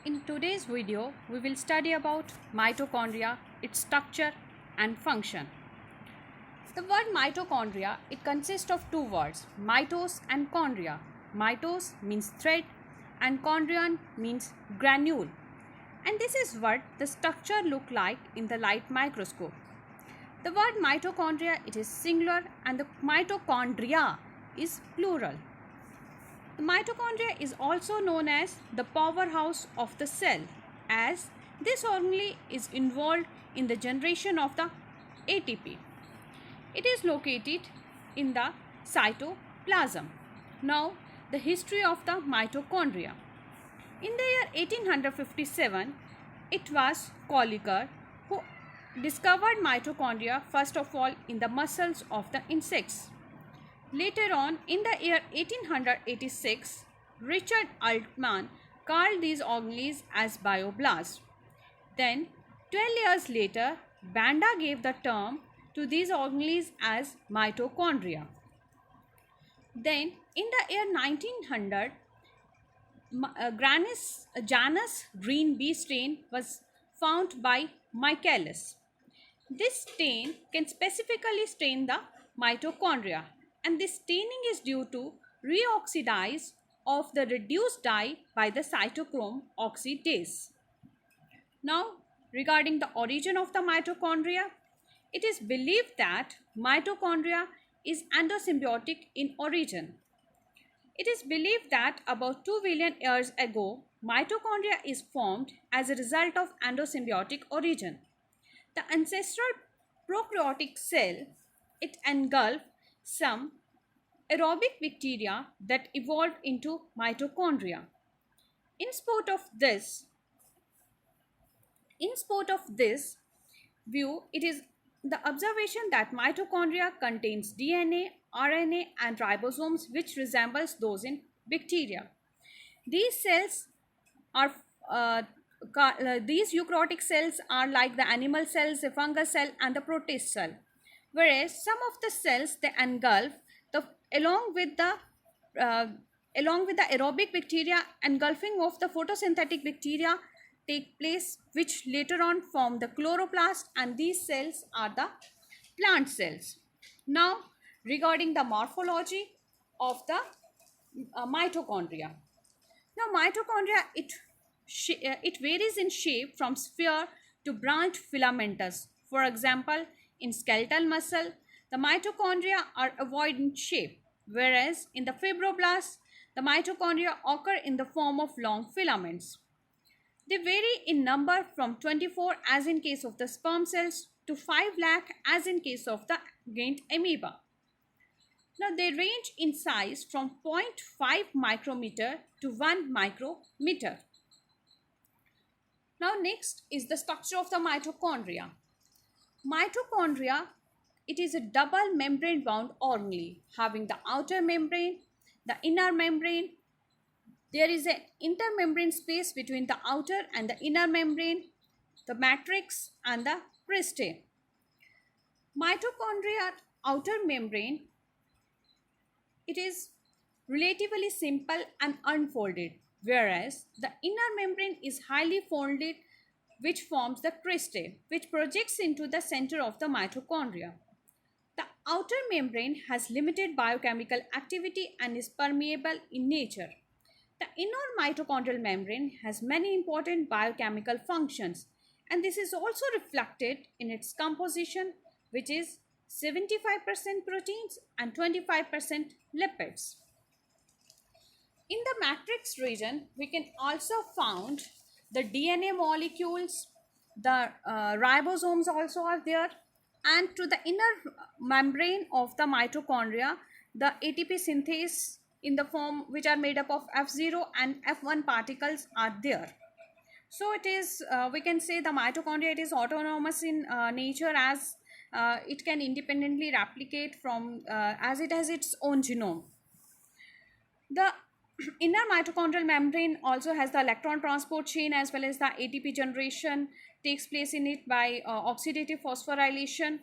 In today's video, we will study about mitochondria, its structure and function. The word mitochondria, it consists of two words, mitose and chondria. Mitose means thread and chondrion means granule. And this is what the structure look like in the light microscope. The word mitochondria, it is singular and the mitochondria is plural. The mitochondria is also known as the powerhouse of the cell, as this organelle is involved in the generation of the ATP. It is located in the cytoplasm. Now, the history of the mitochondria. In the year 1857, it was Colliker who discovered mitochondria first of all in the muscles of the insects. Later on, in the year 1886, Richard Altman called these organelles as bioblasts. Then, 12 years later, Banda gave the term to these organelles as mitochondria. Then, in the year 1900, Janus green bee strain was found by Michaelis. This stain can specifically stain the mitochondria, and this staining is due to reoxidase of the reduced dye by the cytochrome oxidase. Now, regarding the origin of the mitochondria, it is believed that mitochondria is endosymbiotic in origin. It is believed that about 2 billion years ago, mitochondria is formed as a result of endosymbiotic origin. The ancestral prokaryotic cell, it engulfed some aerobic bacteria that evolved into mitochondria. In support of this view, it is the observation that mitochondria contains DNA, RNA and ribosomes which resembles those in bacteria. These cells are these eukaryotic cells are like the animal cells, the fungus cell and the protist cell, whereas some of the cells they engulf along with the aerobic bacteria. Engulfing of the photosynthetic bacteria take place, which later on form the chloroplast, and these cells are the plant cells. Now, regarding the morphology of the mitochondria. Now, mitochondria it varies in shape from sphere to branched filamentous. For example, in skeletal muscle, the mitochondria are ovoid in shape, whereas in the fibroblasts, the mitochondria occur in the form of long filaments. They vary in number from 24 as in case of the sperm cells to 5 lakh as in case of the giant amoeba. Now they range in size from 0.5 micrometer to 1 micrometer. Now next is the structure of the mitochondria. Mitochondria, it is a double membrane bound organelle having the outer membrane, the inner membrane. There is an intermembrane space between the outer and the inner membrane, the matrix and the cristae. Mitochondria outer membrane, it is relatively simple and unfolded, whereas the inner membrane is highly folded, which forms the cristae, which projects into the center of the mitochondria. The outer membrane has limited biochemical activity and is permeable in nature. The inner mitochondrial membrane has many important biochemical functions, and this is also reflected in its composition, which is 75% proteins and 25% lipids. In the matrix region, we can also found the DNA molecules, the ribosomes also are there, and to the inner membrane of the mitochondria, the ATP synthase in the form which are made up of F0 and F1 particles are there. So it is, we can say the mitochondria, it is autonomous in nature, as it can independently replicate from as it has its own genome. The inner mitochondrial membrane also has the electron transport chain, as well as the ATP generation takes place in it by oxidative phosphorylation.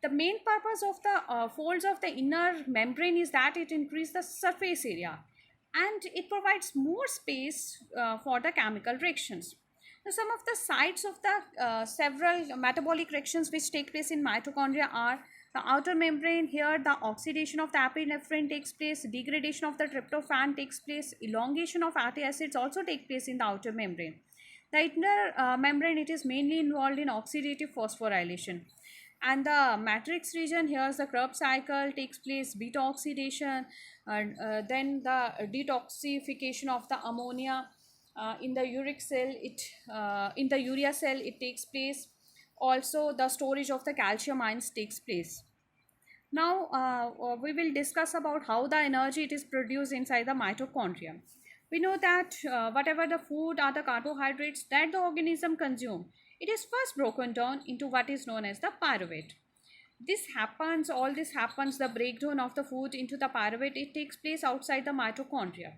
The main purpose of the folds of the inner membrane is that it increases the surface area, and it provides more space for the chemical reactions. Now, some of the sites of the several metabolic reactions which take place in mitochondria are the outer membrane. Here, the oxidation of the epinephrine takes place, degradation of the tryptophan takes place, elongation of fatty acids also take place in the outer membrane. The inner membrane, it is mainly involved in oxidative phosphorylation. And the matrix region, here's the Krebs cycle takes place, beta oxidation, and then the detoxification of the ammonia in the uric cell, in the urea cell it takes place. Also the storage of the calcium ions takes place. Now we will discuss about how the energy it is produced inside the mitochondria. We know that whatever the food or the carbohydrates that the organism consume, it is first broken down into what is known as the pyruvate. All this happens, the breakdown of the food into the pyruvate, it takes place outside the mitochondria.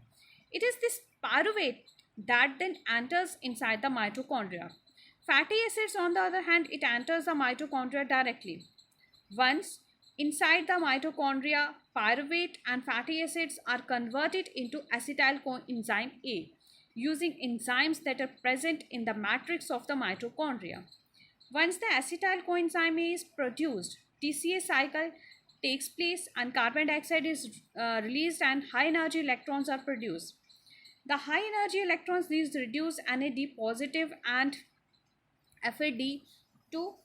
It is this pyruvate that then enters inside the mitochondria. Fatty acids, on the other hand, it enters the mitochondria directly. Once inside the mitochondria, pyruvate and fatty acids are converted into acetyl coenzyme A using enzymes that are present in the matrix of the mitochondria. Once the acetyl coenzyme A is produced, TCA cycle takes place and carbon dioxide is released and high energy electrons are produced. The high energy electrons, these reduce NAD positive and FAD to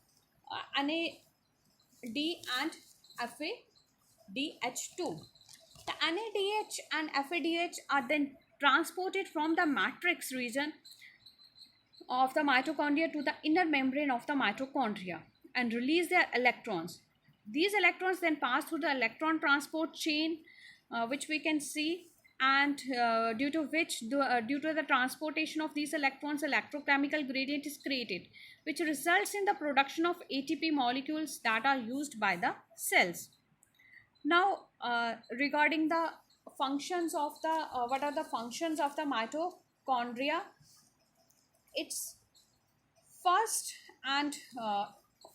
NAD and FADH2. The NADH and FADH are then transported from the matrix region of the mitochondria to the inner membrane of the mitochondria and release their electrons. These electrons then pass through the electron transport chain, which we can see, and due to the transportation of these electrons, electrochemical gradient is created, which results in the production of ATP molecules that are used by the cells. Now, regarding the functions of the what are the functions of the mitochondria? Its first and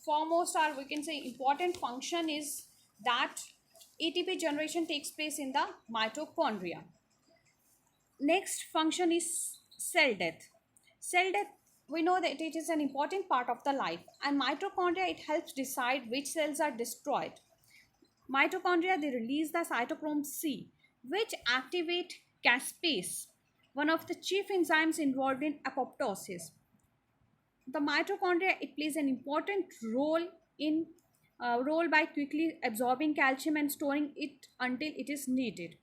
foremost, or we can say important function, is that ATP generation takes place in the mitochondria. Next function is cell death. Cell death, we know that it is an important part of the life, and mitochondria, it helps decide which cells are destroyed. Mitochondria, they release the cytochrome C, which activate caspase, one of the chief enzymes involved in apoptosis. The mitochondria, it plays an important role by quickly absorbing calcium and storing it until it is needed.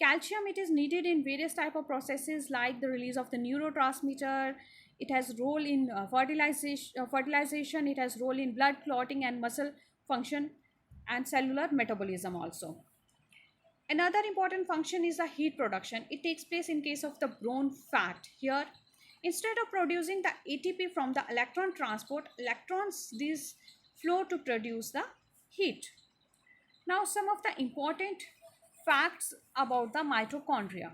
Calcium, it is needed in various type of processes like the release of the neurotransmitter. It has role in fertilization. It has role in blood clotting and muscle function and cellular metabolism also. Another important function is the heat production. It takes place in case of the brown fat. Here, instead of producing the ATP from the electron transport, electrons these flow to produce the heat. Now, some of the important facts about the mitochondria.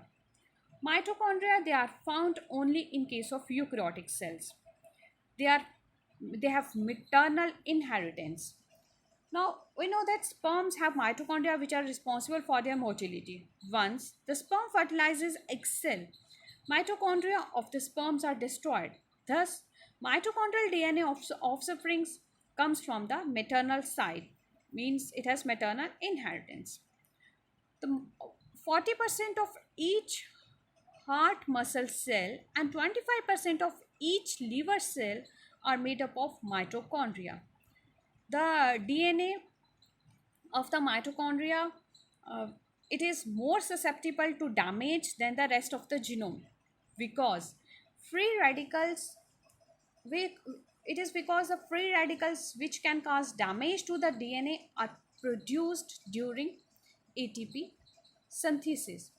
Mitochondria, they are found only in case of eukaryotic cells. They have maternal inheritance. Now, we know that sperms have mitochondria which are responsible for their motility. Once the sperm fertilizes egg cell, mitochondria of the sperms are destroyed. Thus, mitochondrial DNA of offsprings comes from the maternal side, means it has maternal inheritance. The 40% of each heart muscle cell and 25% of each liver cell are made up of mitochondria. The DNA of the mitochondria, it is more susceptible to damage than the rest of the genome because it is because the free radicals which can cause damage to the DNA are produced during ATP synthesis.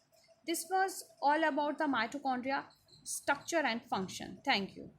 This was all about the mitochondria structure and function. Thank you.